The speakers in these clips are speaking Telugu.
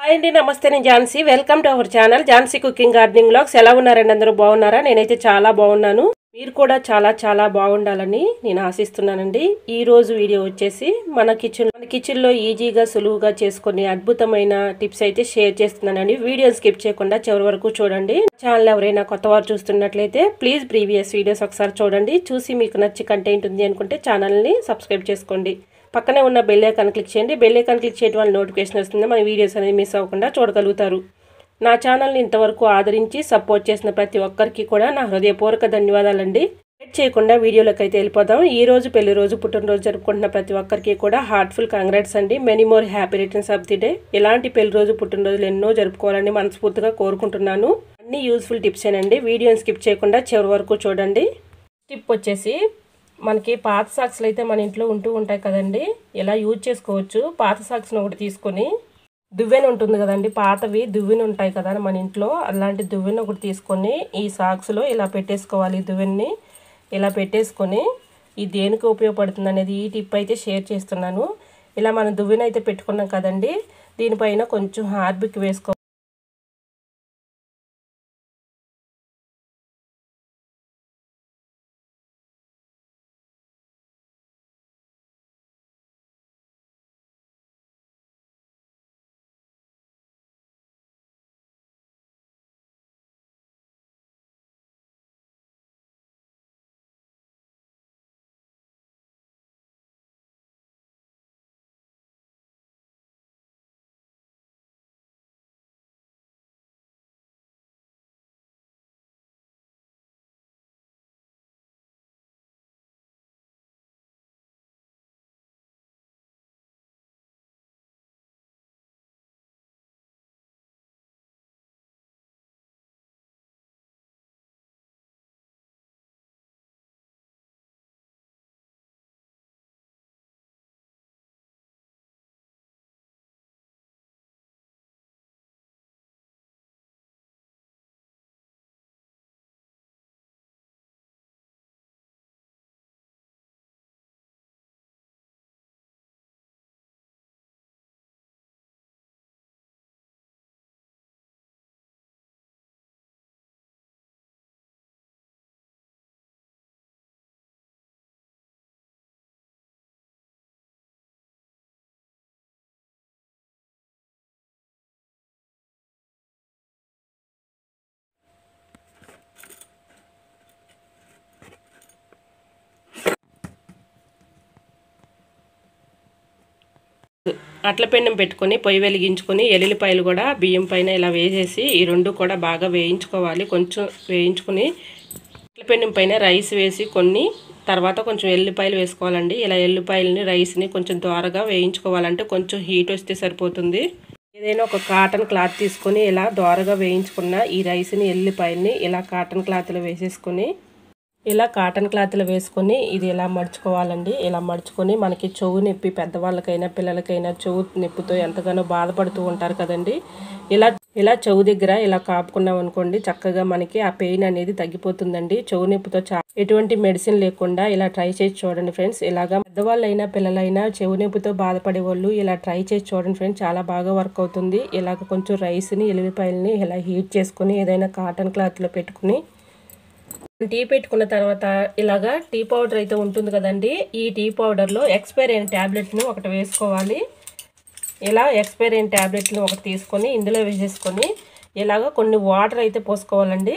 హాయ్ అండి, నమస్తే. నేను Jhansi. Welcome to our channel Jhansi cooking gardening vlogs. ఎలా ఉన్నారండి? అందరూ బాగున్నారా? నేనైతే చాలా బాగున్నాను. మీరు కూడా చాలా చాలా బాగుండాలని నేను ఆశిస్తున్నానండి. ఈ రోజు వీడియో వచ్చేసి మన కిచెన్లో ఈజీగా సులువుగా చేసుకునే అద్భుతమైన టిప్స్ అయితే షేర్ చేస్తున్నానండి. వీడియో స్కిప్ చేయకుండా చివరి వరకు చూడండి. ఛానల్ ఎవరైనా కొత్త వారు చూస్తున్నట్లయితే ప్లీజ్ ప్రీవియస్ వీడియోస్ ఒకసారి చూడండి. చూసి మీకు నచ్చి కంటెంట్ ఉంది అనుకుంటే ఛానల్ని సబ్స్క్రైబ్ చేసుకోండి. పక్కనే ఉన్న బెల్ ఐకాన్ క్లిక్ చేయండి. బెల్ ఐకాన్ క్లిక్ చేయడం వల్ల నోటిఫికేషన్ వస్తుంది. మన వీడియోస్ అనేది మిస్ అవ్వకుండా చూడగలుగుతారు. నా ఛానల్ని ఇంతవరకు ఆదరించి సపోర్ట్ చేసిన ప్రతి ఒక్కరికి కూడా నా హృదయపూర్వక ధన్యవాదాలండి. లేట్ చేయకుండా వీడియోలోకి అయితే వెళ్ళిపోదాం. ఈ రోజు పెళ్లి రోజు, పుట్టినరోజు జరుపుకుంటున్న ప్రతి ఒక్కరికి కూడా హార్ట్ఫుల్ కాంగ్రాట్స్ అండి. Many more happy returns of the day. ఇలాంటి పెళ్లి రోజు, పుట్టినరోజులు ఎన్నో జరుపుకోవాలని మనస్ఫూర్తిగా కోరుకుంటున్నాను. అన్ని యూస్ఫుల్ టిప్స్ ఏనండి. వీడియోని స్కిప్ చేయకుండా చివరి వరకు చూడండి. టిప్ వచ్చేసి, మనకి పాత సాక్స్లు అయితే మన ఇంట్లో ఉంటూ ఉంటాయి కదండి. ఇలా యూజ్ చేసుకోవచ్చు. పాత సాక్స్ని ఒకటి తీసుకొని, దువ్వెన ఉంటుంది కదండి, పాతవి దువ్వెన ఉంటాయి కదా మన ఇంట్లో, అలాంటి దువ్వెన ఒకటి తీసుకొని ఈ సాక్స్లో ఇలా పెట్టేసుకోవాలి. దువ్వెన్ని ఇలా పెట్టేసుకొని, ఇది దేనికి ఉపయోగపడుతుంది అనేది ఈ టిప్ అయితే షేర్ చేస్తున్నాను. ఇలా మనం దువ్వెన అయితే పెట్టుకున్నాం కదండి, దీనిపైన కొంచెం హార్పిక్ వేసుకోవాలి. అట్ల పెన్నం పెట్టుకొని పొయ్యి వెలిగించుకొని ఎల్లుల్లిపాయలు కూడా బియ్యం పైన ఇలా వేసేసి ఈ రెండు కూడా బాగా వేయించుకోవాలి. కొంచెం వేయించుకొని అట్ల పెన్నం పైన రైస్ వేసి తర్వాత కొంచెం ఎల్లుల్లిపాయలు వేసుకోవాలండి. ఇలా ఎల్లుల్లిపాయలని రైస్ని కొంచెం దోరగా వేయించుకోవాలంటే కొంచెం హీట్ వస్తే సరిపోతుంది. ఏదైనా ఒక కాటన్ క్లాత్ తీసుకొని ఇలా దోరగా వేయించుకున్న ఈ రైస్ని, ఎల్లుల్లిపాయలని ఇలా కాటన్ క్లాత్లో వేసేసుకొని, ఇలా కాటన్ క్లాత్లో వేసుకొని ఇది ఇలా మడుచుకోవాలండి. ఇలా మడుచుకొని, మనకి చెవు నొప్పి, పెద్దవాళ్ళకైనా పిల్లలకైనా చెవు నొప్పితో ఎంతగానో బాధపడుతూ ఉంటారు కదండి. ఇలా చెవు దగ్గర ఇలా కాపుకున్నాం అనుకోండి, చక్కగా మనకి ఆ పెయిన్ అనేది తగ్గిపోతుందండి. చెవు నొప్పితో ఎటువంటి మెడిసిన్ లేకుండా ఇలా ట్రై చేసి చూడండి ఫ్రెండ్స్. ఇలాగా పెద్దవాళ్ళైనా పిల్లలైనా చెవు నొప్పితో బాధపడే వాళ్ళు ఇలా ట్రై చేసి చూడండి ఫ్రెండ్స్. చాలా బాగా వర్క్ అవుతుంది. ఇలాగ కొంచెం రైస్ని, ఎల్లుల్లిపాయలని ఇలా హీట్ చేసుకొని ఏదైనా కాటన్ క్లాత్లో పెట్టుకుని, టీ పెట్టుకున్న తర్వాత ఇలాగా టీ పౌడర్ అయితే ఉంటుంది కదండి, ఈ టీ పౌడర్లో ఎక్స్పైర్ అయిన ట్యాబ్లెట్ని ఒకటి వేసుకోవాలి. ఇలా ఎక్స్పైర్ అయిన ట్యాబ్లెట్ని ఒకటి తీసుకొని ఇందులో వేసేసుకొని ఇలాగ కొన్ని వాటర్ అయితే పోసుకోవాలండి.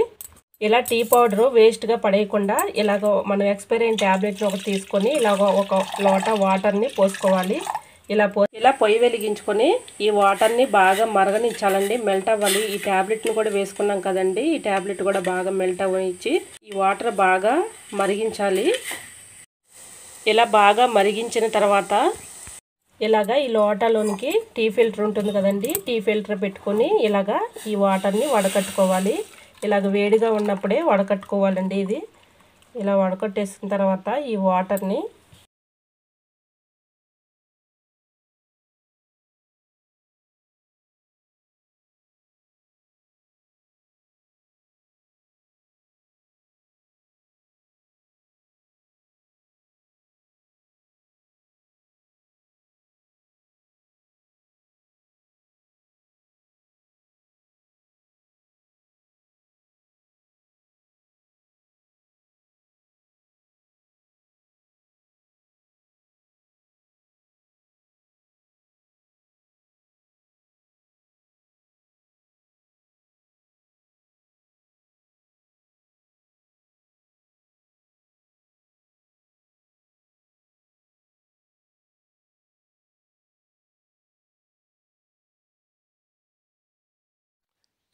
ఇలా టీ పౌడరు వేస్ట్గా పడేయకుండా ఇలాగ మనం ఎక్స్పైర్ అయిన ట్యాబ్లెట్ని ఒకటి తీసుకొని ఇలాగ ఒక లోట వాటర్ని పోసుకోవాలి. ఇలా పొయ్యి వెలిగించుకొని ఈ వాటర్ని బాగా మరగనించాలండి. మెల్ట్ అవ్వాలి. ఈ ట్యాబ్లెట్ని కూడా వేసుకున్నాం కదండి, ఈ ట్యాబ్లెట్ కూడా బాగా మెల్ట్ అవ్వనిచ్చి ఈ వాటర్ బాగా మరిగించాలి. ఇలా బాగా మరిగించిన తర్వాత ఇలాగా ఈ లోటాలోనికి టీ ఫిల్టర్ ఉంటుంది కదండి, టీ ఫిల్టర్ పెట్టుకొని ఇలాగా ఈ వాటర్ని వడకట్టుకోవాలి. ఇలాగ వేడిగా ఉన్నప్పుడే వడకట్టుకోవాలండి. ఇది ఇలా వడకట్టేసిన తర్వాత ఈ వాటర్ని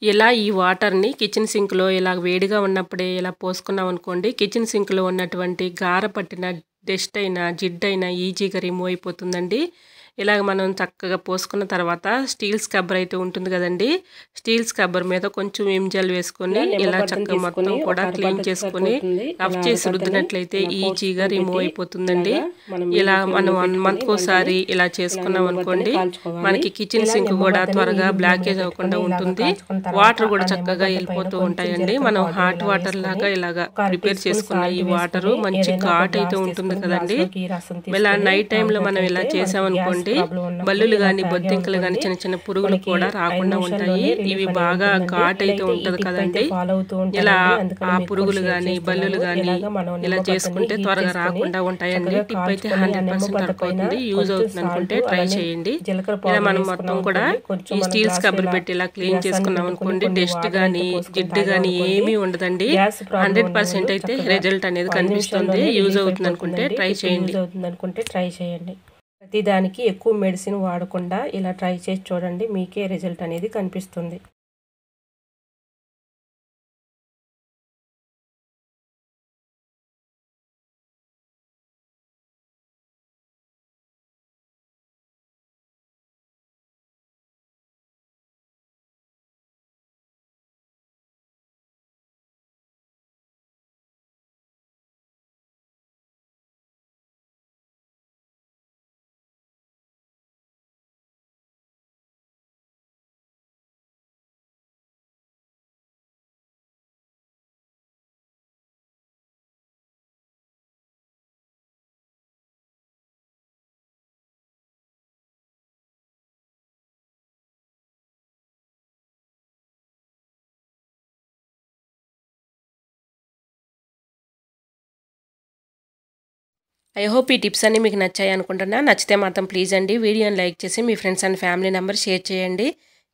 ఇలా ఈ వాటర్ని కిచెన్ సింక్లో ఇలా వేడిగా ఉన్నప్పుడే ఇలా పోసుకున్నాం అనుకోండి, కిచెన్ సింక్లో ఉన్నటువంటి గార పట్టిన డస్ట్ అయినా జిడ్డైనా ఈజీగా రిమూవ్ అయిపోతుందండి. ఇలాగ మనం చక్కగా పోసుకున్న తర్వాత స్టీల్ స్క్రబ్బర్ అయితే ఉంటుంది కదండి, స్టీల్ స్క్రబ్బర్ మీద కొంచెం విమ్ జెల్ వేసుకొని ఇలా చక్కగా మొత్తం కూడా క్లీన్ చేసుకొని రఫ్ చేసి రుద్దినట్లయితే ఈజీగా రిమూవ్ అయిపోతుందండి. ఇలా మనం 1 మంత్కి ఒకసారి ఇలా చేసుకున్నాం అనుకోండి, మనకి కిచెన్ సింక్ కూడా త్వరగా బ్లాకేజ్ అవ్వకుండా ఉంటుంది. వాటర్ కూడా చక్కగా వెళ్ళిపోతూ ఉంటాయండి. మనం హాట్ వాటర్ లాగా ఇలాగా ప్రిపేర్ చేసుకున్న ఈ వాటరు మంచి ఘాట్ అయితే ఉంటుంది కదండి. ఇలా నైట్ టైంలో మనం ఇలా చేసామనుకోండి, బల్లులు కానీ బొద్దింకలు కానీ చిన్న చిన్న పురుగులు కూడా రాకుండా ఉంటాయి. ఇవి బాగా ఘాట్ అయితే ఉంటుంది కదండి. ఇలా ఆ పురుగులు కానీ బల్లులు కానీ ఇలా చేసుకుంటే త్వరగా రాకుండా ఉంటాయండి. టిప్ అయితే 100% సరిపోతుంది. యూజ్ అవుతుంది అనుకుంటే ట్రై చేయండి. ఇలా మనం మొత్తం కూడా ఈ స్టీల్ స్క్రబ్బర్ పెట్టి ఇలా క్లీన్ చేసుకున్నాం అనుకోండి, డస్ట్ కానీ జిడ్డు కానీ ఏమీ ఉండదండి. 100% అయితే రిజల్ట్ అనేది కనిపిస్తుంది. యూజ్ అవుతుంది అనుకుంటే ట్రై చేయండి. ప్రతిదానికి ఎక్కువ మెడిసిన్ వాడకుండా ఇలా ట్రై చేసి చూడండి, మీకే రిజల్ట్ అనేది కనిపిస్తుంది. ఐ హోప్ ఈ టిప్స్ అన్నీ మీకు నచ్చాయి అనుకుంటున్నా. నచ్చితే మాత్రం ప్లీజ్ అండి వీడియోని లైక్ చేసి మీ friends and family member share చేయండి.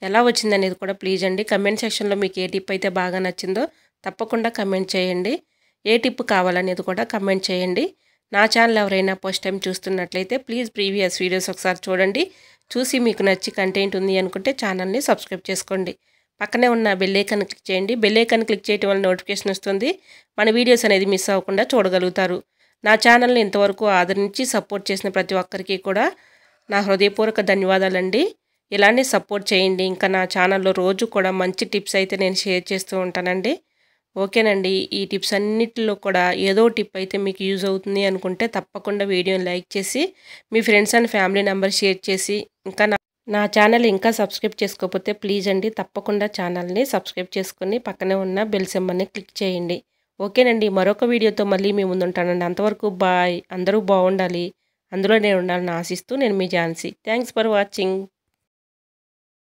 ఎలా వచ్చిందనేది కూడా ప్లీజ్ అండి కమెంట్ సెక్షన్లో మీకు ఏ టిప్ అయితే బాగా నచ్చిందో తప్పకుండా కమెంట్ చేయండి. ఏ టిప్ కావాలనేది కూడా కమెంట్ చేయండి. నా ఛానల్ ఎవరైనా ఫస్ట్ టైం చూస్తున్నట్లయితే ప్లీజ్ ప్రీవియస్ వీడియోస్ ఒకసారి చూడండి. చూసి మీకు నచ్చి కంటెంట్ ఉంది అనుకుంటే ఛానల్ని సబ్స్క్రైబ్ చేసుకోండి. పక్కనే ఉన్న బెల్ ఐకాన్ క్లిక్ చేయండి. బెల్ ఐకాన్ క్లిక్ చేయడం వల్ల నోటిఫికేషన్ వస్తుంది. మన వీడియోస్ అనేది మిస్ అవ్వకుండా చూడగలుగుతారు. నా ఛానల్ని ఇంతవరకు ఆదరించి సపోర్ట్ చేసిన ప్రతి ఒక్కరికి కూడా నా హృదయపూర్వక ధన్యవాదాలండి. ఇలానే సపోర్ట్ చేయండి. ఇంకా నా ఛానల్లో రోజు కూడా మంచి టిప్స్ అయితే నేను షేర్ చేస్తూ ఉంటానండి. ఓకేనండి. ఈ టిప్స్ అన్నిటిలో కూడా ఏదో టిప్ అయితే మీకు యూజ్ అవుతుంది అనుకుంటే తప్పకుండా వీడియోని లైక్ చేసి మీ friends and family member share చేసి, ఇంకా నా ఛానల్ ఇంకా సబ్స్క్రైబ్ చేసుకోకపోతే ప్లీజ్ అండి తప్పకుండా ఛానల్ని సబ్స్క్రైబ్ చేసుకుని పక్కనే ఉన్న బెల్ సింబల్ని క్లిక్ చేయండి. ఓకేనండి. మరొక వీడియోతో మళ్ళీ మీ ముందు ఉంటానండి. అంతవరకు బాయ్. అందరూ బాగుండాలి, అందులో నేను ఉండాలని ఆశిస్తూ నేను మీ ఝాన్సీ. Thanks for watching.